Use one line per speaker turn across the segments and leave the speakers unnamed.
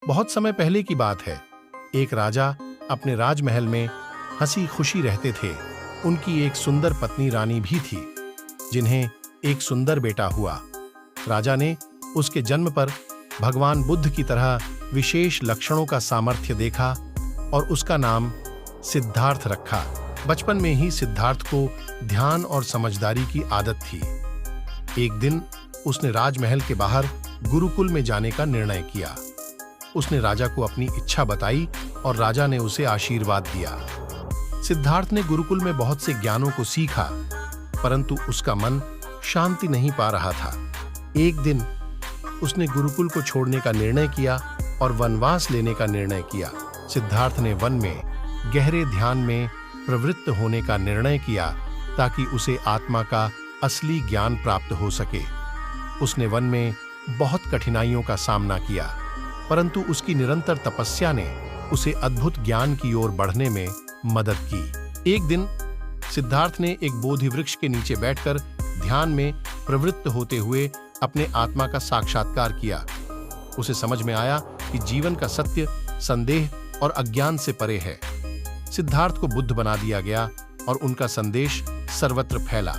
बहुत समय पहले की बात है। एक राजा अपने राजमहल में हंसी खुशी रहते थे। उनकी एक सुंदर पत्नी रानी भी थी, जिन्हें एक सुंदर बेटा हुआ। राजा ने उसके जन्म पर भगवान बुद्ध की तरह विशेष लक्षणों का सामर्थ्य देखा और उसका नाम सिद्धार्थ रखा। बचपन में ही सिद्धार्थ को ध्यान और समझदारी की आदत थी। एक दिन उसने राजमहल के बाहर गुरुकुल में जाने का निर्णय किया। उसने राजा को अपनी इच्छा बताई और राजा ने उसे आशीर्वाद दिया। सिद्धार्थ ने गुरुकुल में बहुत से ज्ञानों को सीखा, परंतु उसका मन शांति नहीं पा रहा था। एक दिन उसने गुरुकुल को छोड़ने का निर्णय किया और वनवास लेने का निर्णय किया। सिद्धार्थ ने वन में गहरे ध्यान में प्रवृत्त होने का निर्णय किया ताकि उसे आत्मा का असली ज्ञान प्राप्त हो सके। उसने वन में बहुत कठिनाइयों का सामना किया, परंतु उसकी निरंतर तपस्या ने उसे अद्भुत ज्ञान की ओर बढ़ने में मदद की। एक दिन सिद्धार्थ ने एक बोधि वृक्ष के नीचे बैठकर ध्यान में प्रवृत्त होते हुए अपने आत्मा का साक्षात्कार किया। उसे समझ में आया कि जीवन का सत्य संदेह और अज्ञान से परे है। सिद्धार्थ को बुद्ध बना दिया गया और उनका संदेश सर्वत्र फैला।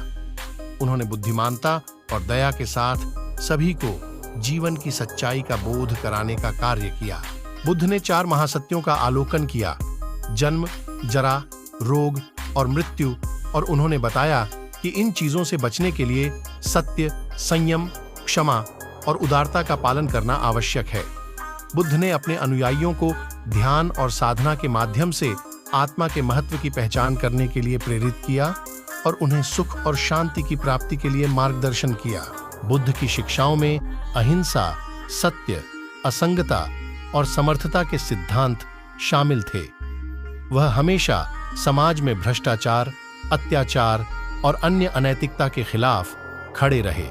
उन्होंने बुद्धिमानता और दया के साथ सभी को जीवन की सच्चाई का बोध कराने का कार्य किया। बुद्ध ने 4 महासत्यों का आलोकन किया: जन्म, जरा, रोग और मृत्यु, और उन्होंने बताया कि इन चीजों से बचने के लिए सत्य, संयम, क्षमा और उदारता का पालन करना आवश्यक है। बुद्ध ने अपने अनुयायियों को ध्यान और साधना के माध्यम से आत्मा के महत्व की पहचान करने के लिए प्रेरित किया और उन्हें सुख और शांति की प्राप्ति के लिए मार्गदर्शन किया। बुद्ध की शिक्षाओं में अहिंसा, सत्य, असंगता और समर्थता के सिद्धांत शामिल थे। वह हमेशा समाज में भ्रष्टाचार, अत्याचार और अन्य अनैतिकता के खिलाफ खड़े रहे।